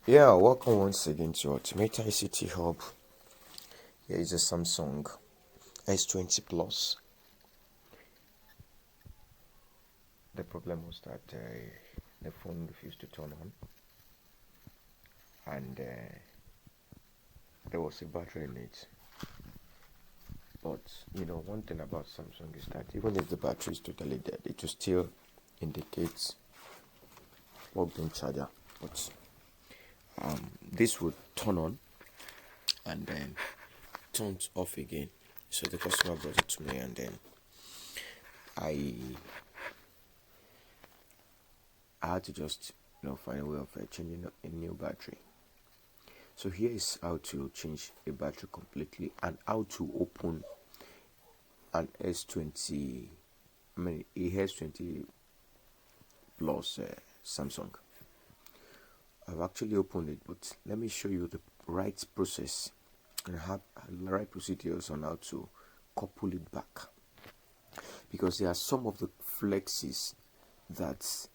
Yeah, welcome once again to Ultimate ICT Hub. Here is a Samsung S20 Plus. The problem was that the phone refused to turn on, and there was a battery in it. But one thing about Samsung is that even if the battery is totally dead, it will still indicate working charger. But this would turn on and then turns off again. So the customer brought it to me, and then I had to just find a way of changing a new battery. So here is how to change a battery completely and how to open an S20, a S20 Plus Samsung. I've actually opened it, but let me show you the right process and have the right procedures on how to couple it back, because there are some of the flexes that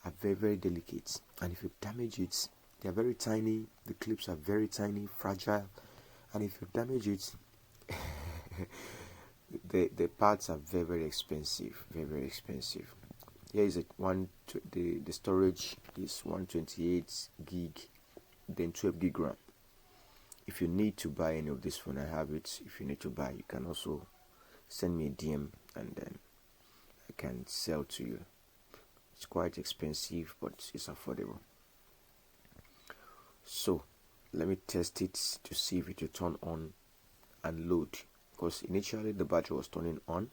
are very, very delicate, and if you damage it, they are very tiny, the clips are very tiny, fragile, and if you damage it the parts are very, very expensive, very, very expensive. Here is the storage is 128 gig, then 12 gig RAM. If you need to buy any of this phone, I have it. If you need to buy, you can also send me a DM and then I can sell to you. It's quite expensive, but it's affordable. So let me test it to see if it will turn on and load, because initially the battery was turning on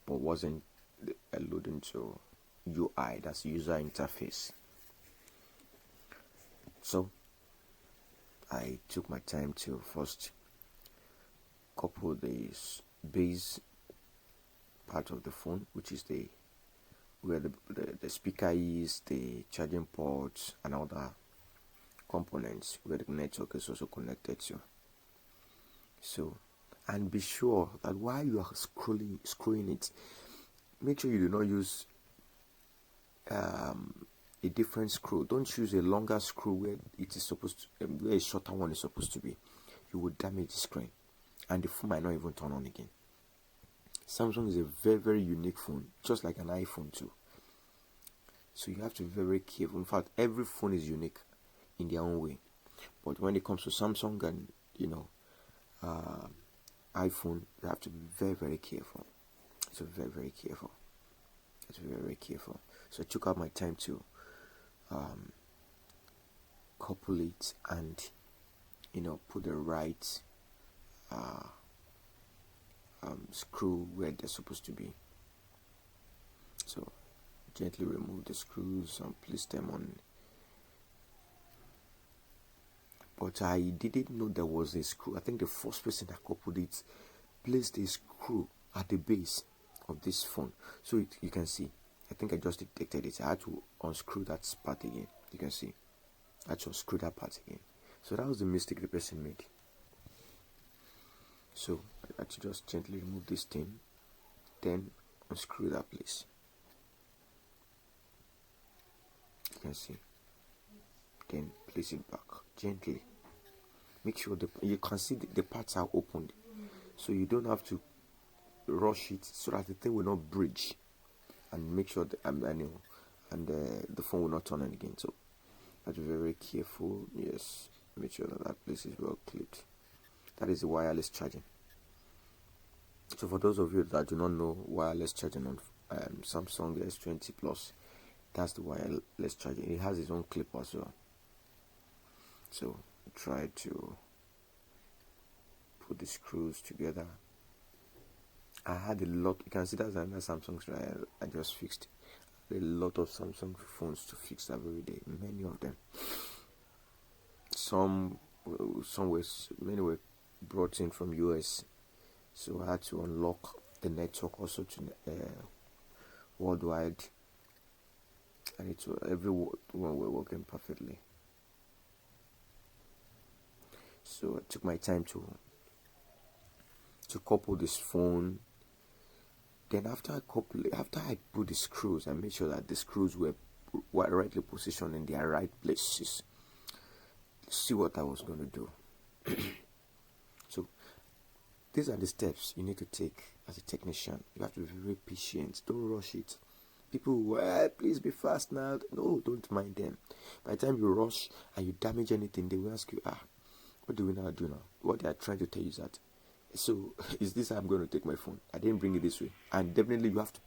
but wasn't loading to UI, that's user interface. So I took my time to first couple the base part of the phone, which is where the speaker is, the charging ports and other components where the network is also connected to. So, and be sure that while you are screwing it, make sure you do not use a different screw. Don't use a longer screw where it is supposed to, where a shorter one is supposed to be. You will damage the screen and the phone might not even turn on again. Samsung is a very, very unique phone, just like an iPhone too. So you have to be very careful. In fact, every phone is unique in their own way. But when it comes to Samsung and iPhone, you have to be very, very careful. So very, very careful. It's very, very careful. So I took out my time to couple it and put the right screw where they're supposed to be. So gently remove the screws and place them on. But I didn't know there was a screw. I think the first person that coupled it placed a screw at the base of this phone. So you can see, I think I just detected it. I had to unscrew that part again. You can see, I had to unscrew that part again. So that was the mistake the person made. So I had to just gently remove this thing, then unscrew that place. You can see, then place it back gently. Make sure you can see the parts are opened, so you don't have to rush it, so that the thing will not bridge, and make sure that the phone will not turn on again. So have to be very careful. Yes, make sure that place is well clipped. That is the wireless charging. So for those of you that do not know wireless charging on Samsung S20 Plus, that's the wireless charging. It has its own clip as well. So try to put the screws together. I had a lot. You can see that's another Samsung I just fixed. A lot of Samsung phones to fix every day. Many of them. Many were brought in from US. So I had to unlock the network also to worldwide, and everyone were working perfectly. So I took my time to couple this phone. Then after I put the screws, I made sure that the screws were rightly positioned in their right places. see what I was going to do. So these are the steps you need to take as a technician. You have to be very patient. Don't rush it. People, well, please be fast now. No, don't mind them. By the time you rush and you damage anything, they will ask you, what do we now do now? What they are trying to tell you is that, so is this how I'm going to take my phone? I didn't bring it this way. And definitely you have to,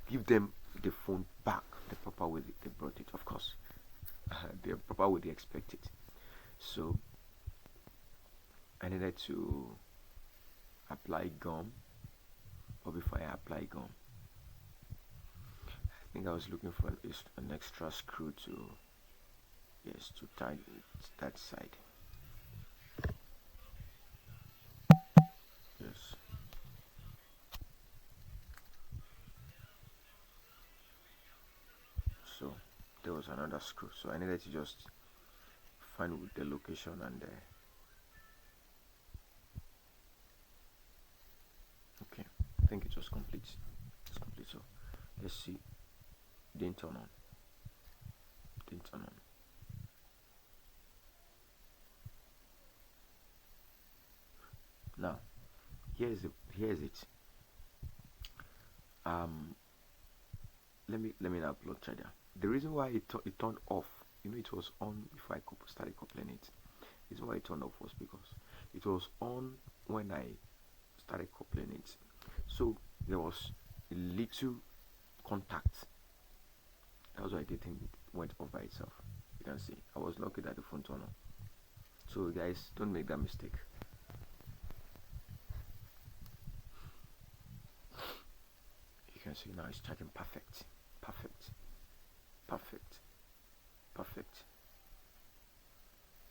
give them the phone back the proper way they brought it, of course. The proper way they expect it. So I needed to apply gum. But before I apply gum, I think I was looking for an extra screw to tie that side. Yes. So there was another screw. So I needed to just find the location and okay. I think it was complete. It's complete. So let's see. Didn't turn on. Didn't turn on. Now, here's it. Let me now upload charger. The reason why it turned off, it was on before I started coupling it. The reason why it turned off was because it was on when I started coupling it. So there was a little contact. That was why the thing went off by itself. You can see. I was lucky that the phone turned on. So guys, don't make that mistake. You can see now it's charging perfect. Perfect.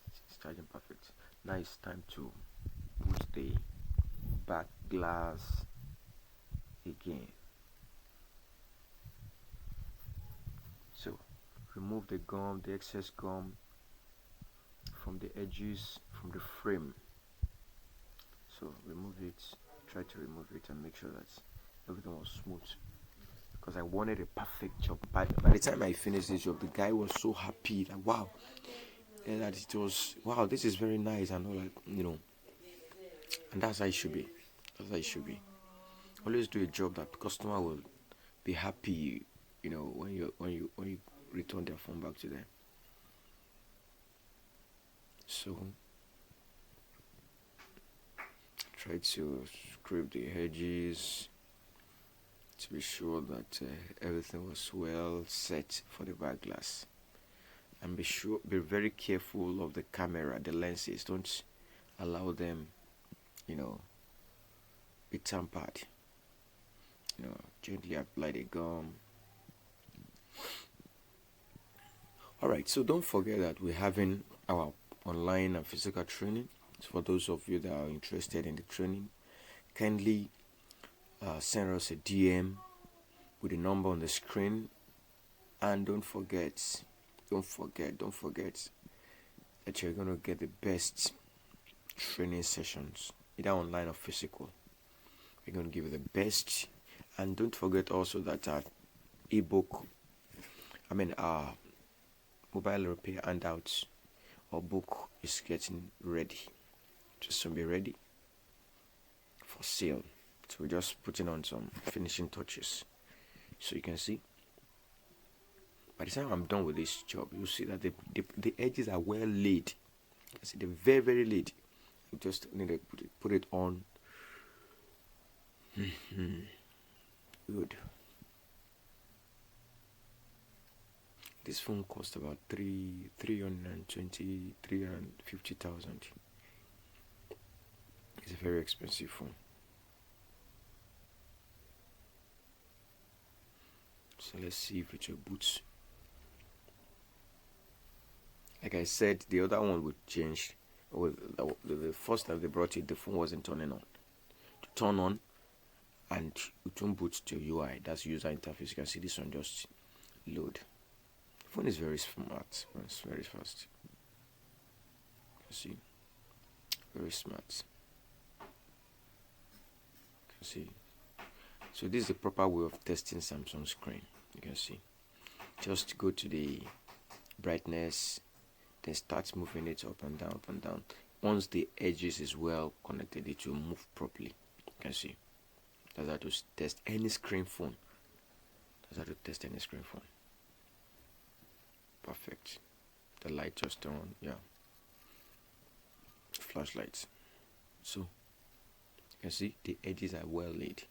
It's charging perfect. Now it's time to put the back glass again. So remove the excess gum from the edges, from the frame. So remove it, try to remove it and make sure that everything was smooth, because I wanted a perfect job. By the time I finished this job, the guy was so happy that wow, and that it was wow, this is very nice and all that, and that's how it should be. Always do a job that the customer will be happy, when you return their phone back to them. So try to scrape the edges to be sure that everything was well set for the back glass, and be very careful of the camera, the lenses. Don't allow them be tampered. Gently apply the gum. Alright, so don't forget that we're having our online and physical training. So for those of you that are interested in the training, kindly send us a DM with the number on the screen, and don't forget that you're going to get the best training sessions, either online or physical. We're going to give you the best, and don't forget also that our our mobile repair handouts or book is getting ready. Just to be ready for sale. So we're just putting on some finishing touches. So you can see, by the time I'm done with this job, you'll see that the edges are well laid. You can see they're very, very laid. You just need to put it on. Good. This phone cost about 350,000. It's a very expensive phone. So let's see if it will boot. Like I said, the other one would change. The first time they brought it, the phone wasn't turning on. To turn on, and it won't boot to UI. That's user interface. You can see this one just load. The phone is very smart. It's very fast. You can see, very smart. You can see. So this is the proper way of testing Samsung screen. You can see. Just go to the brightness, then start moving it up and down, up and down. Once the edges is well connected, it will move properly. You can see. That's how to test any screen phone. Perfect. The light just on, yeah. Flashlights. So you can see the edges are well laid.